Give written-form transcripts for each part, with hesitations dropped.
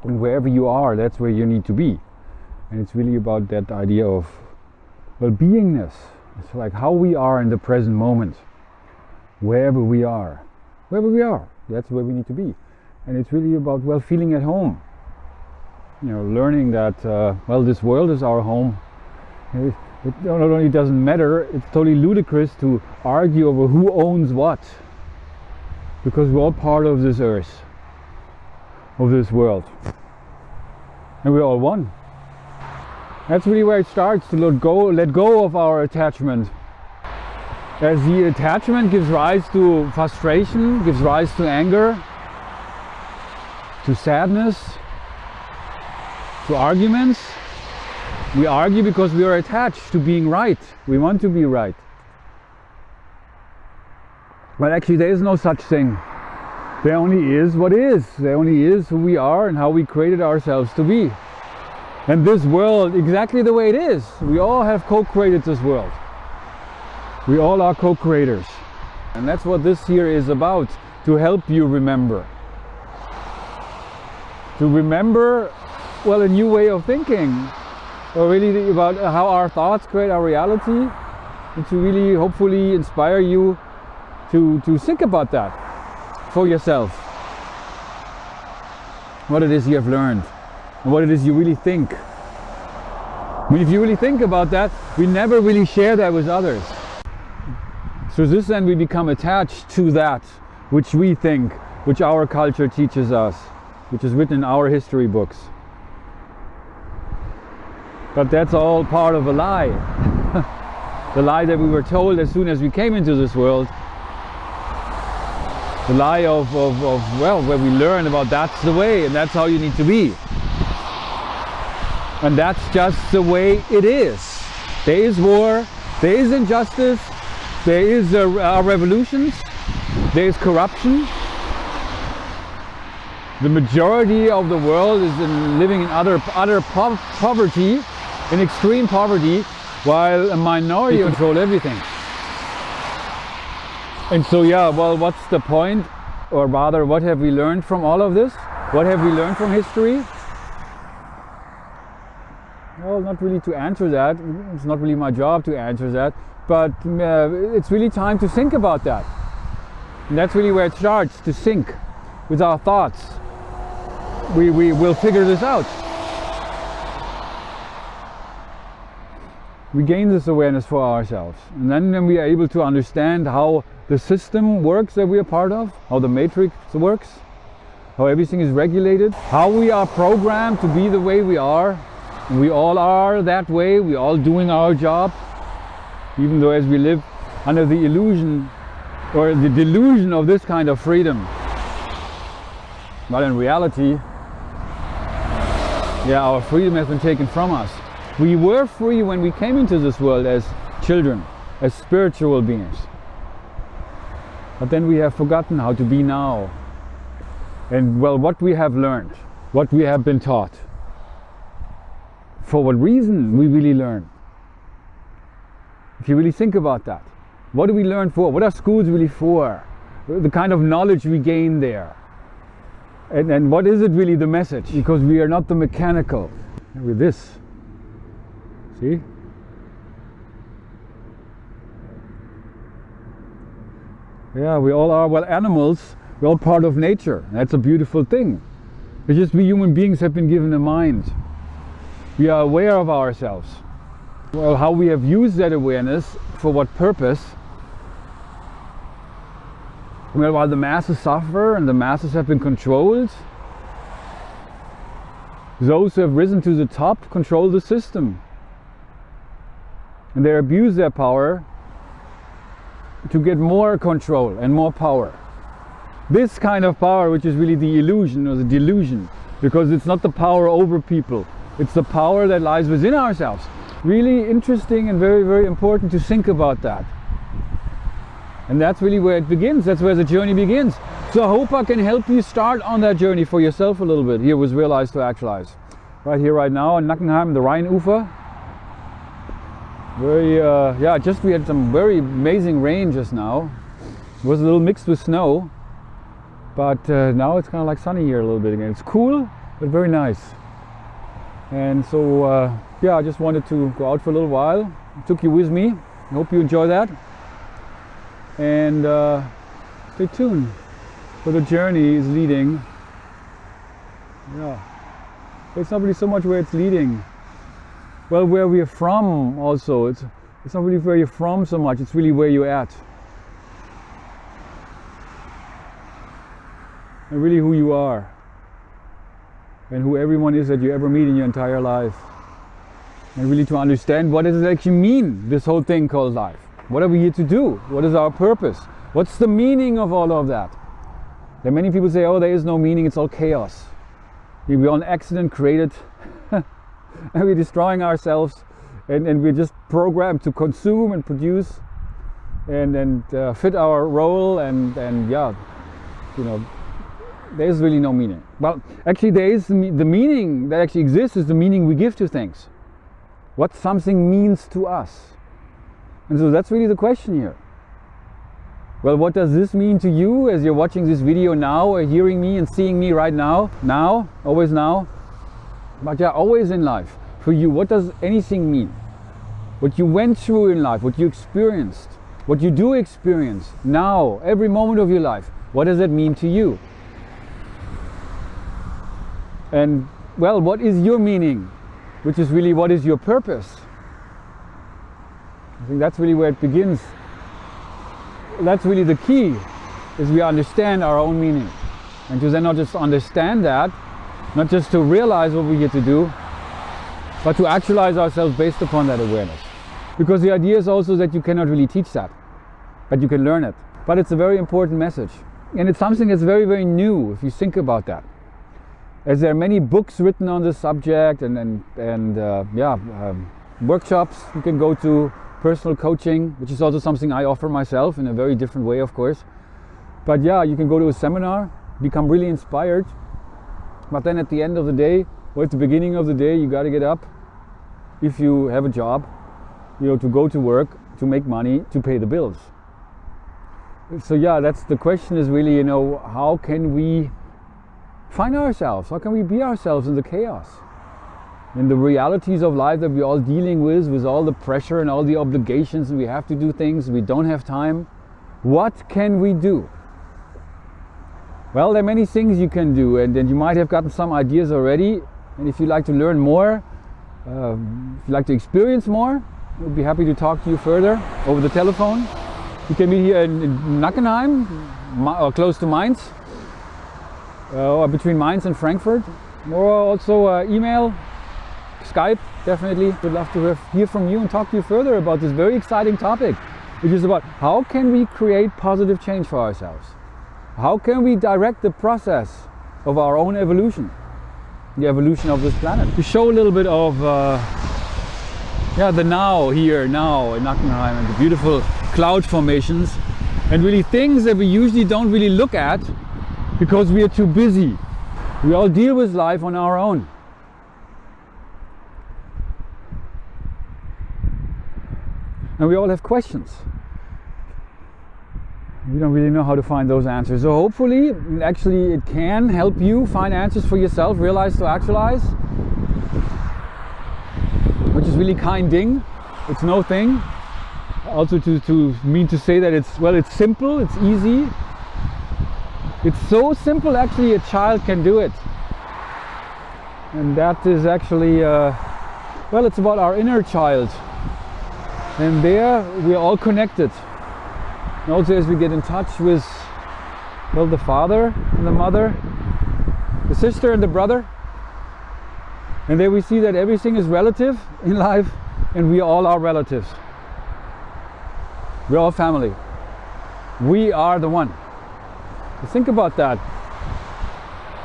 And wherever you are, that's where you need to be. And it's really about that idea of, well, beingness. It's like how we are in the present moment. Wherever we are, that's where we need to be. And it's really about, well, feeling at home. You know, learning that, well, this world is our home. It not only doesn't matter, it's totally ludicrous to argue over who owns what. Because we're all part of this earth, of this world. And we're all one. That's really where it starts, to let go of our attachment. As the attachment gives rise to frustration, gives rise to anger, to sadness, to arguments. We argue because we are attached to being right. We want to be right. But actually there is no such thing. There only is what is. There only is who we are and how we created ourselves to be. And this world, exactly the way it is. We all have co-created this world. We all are co-creators. And that's what this here is about, to help you remember. To remember, well, a new way of thinking. Or really about how our thoughts create our reality. And to really, hopefully, inspire you to think about that for yourself. What it is you have learned. And what it is you really think. I mean, if you really think about that, we never really share that with others. Through this then we become attached to that which we think, which our culture teaches us, which is written in our history books. But that's all part of a lie. The lie that we were told as soon as we came into this world. The lie of well, where we learn about that's the way and that's how you need to be. And that's just the way it is. There is war, there is injustice, there is revolutions, there is corruption. The majority of the world is living in utter poverty, in extreme poverty, while a minority control everything. And so yeah, well, what's the point? Or rather, what have we learned from all of this? What have we learned from history? Well, not really to answer that. It's not really my job to answer that. But it's really time to think about that. And that's really where it starts, to think with our thoughts. We will figure this out. We gain this awareness for ourselves. And then we are able to understand how the system works that we are part of, how the matrix works, how everything is regulated, how we are programmed to be the way we are. We all are that way, we're all doing our job, even though as we live under the illusion or the delusion of this kind of freedom. But in reality, yeah, our freedom has been taken from us. We were free when we came into this world as children, as spiritual beings. But then we have forgotten how to be now. And well, what we have learned, what we have been taught. For what reason we really learn? If you really think about that. What do we learn for? What are schools really for? The kind of knowledge we gain there. And what is it really, the message? Because we are not the mechanical. With this. See? Yeah, we all are, well, animals. We're all part of nature. That's a beautiful thing. It's just we human beings have been given a mind. We are aware of ourselves. Well, how we have used that awareness, for what purpose? Well, while the masses suffer and the masses have been controlled, those who have risen to the top control the system. And they abuse their power to get more control and more power. This kind of power, which is really the illusion or the delusion, because it's not the power over people, it's the power that lies within ourselves. Really interesting and very, very important to think about that. And that's really where it begins, that's where the journey begins. So I hope I can help you start on that journey for yourself a little bit here with Realize to Actualize. Right here, right now in Nackenheim, the Rheinufer. Very, yeah, we had some very amazing rain just now. It was a little mixed with snow. But now it's kind of like sunny here a little bit again. It's cool, but very nice. And so yeah, I just wanted to go out for a little while. Took you with me. I hope you enjoy that. And stay tuned, for the journey is leading. Yeah, it's not really so much where it's leading. Well, where we're from also. It's not really where you're from so much. It's really where you're at. And really who you are. And who everyone is that you ever meet in your entire life. And really to understand what does it actually mean, this whole thing called life. What are we here to do? What is our purpose? What's the meaning of all of that? There are many people say, oh, there is no meaning, it's all chaos. We're on accident created and we're destroying ourselves, and we're just programmed to consume and produce and fit our role, and yeah, you know, there's really no meaning. Well, actually there is the meaning that actually exists is the meaning we give to things. What something means to us. And so that's really the question here. Well, what does this mean to you as you're watching this video now, or hearing me and seeing me right now? Now, always now. But yeah, always in life. For you, what does anything mean? What you went through in life, what you experienced, what you do experience now, every moment of your life, what does that mean to you? And well, what is your meaning? Which is really, what is your purpose? I think that's really where it begins. That's really the key, is we understand our own meaning. And to then not just understand that, not just to realize what we're here to do, but to actualize ourselves based upon that awareness. Because the idea is also that you cannot really teach that, but you can learn it. But it's a very important message. And it's something that's very, very new, if you think about that. As there are many books written on this subject and workshops you can go to, personal coaching, which is also something I offer myself in a very different way, of course. But yeah, you can go to a seminar, become really inspired, but then at the end of the day, or at the beginning of the day, you got to get up, if you have a job, you know, to go to work, to make money, to pay the bills. So yeah, that's the question, is really, you know, how can we find ourselves? How can we be ourselves in the chaos? In the realities of life that we're all dealing with all the pressure and all the obligations, and we have to do things, we don't have time. What can we do? Well, there are many things you can do, and you might have gotten some ideas already. And if you'd like to learn more, if you'd like to experience more, we'll be happy to talk to you further over the telephone. You can meet here in Nackenheim, or close to Mainz, or between Mainz and Frankfurt, or also email, Skype, definitely. Would love to hear from you and talk to you further about this very exciting topic, which is about how can we create positive change for ourselves? How can we direct the process of our own evolution, the evolution of this planet? To show a little bit of the now here, now in Nackenheim, and the beautiful cloud formations, and really things that we usually don't really look at because we are too busy. We all deal with life on our own. And we all have questions. We don't really know how to find those answers. So hopefully, actually, it can help you find answers for yourself, realize to actualize, which is really kind ding. It's no thing. Also to mean to say that it's simple, it's easy. It's so simple, actually, a child can do it. And that is actually, it's about our inner child. And there we are all connected. And also as we get in touch with, the father and the mother, the sister and the brother. And there we see that everything is relative in life, and we all are relatives. We're all family. We are the one. So think about that.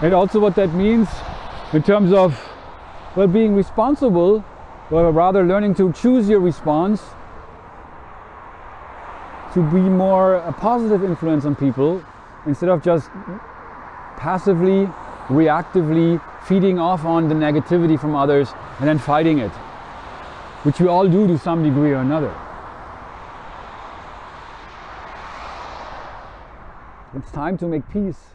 And also what that means in terms of, being responsible, or rather learning to choose your response, to be more a positive influence on people instead of just passively, reactively feeding off on the negativity from others and then fighting it, which we all do to some degree or another. It's time to make peace.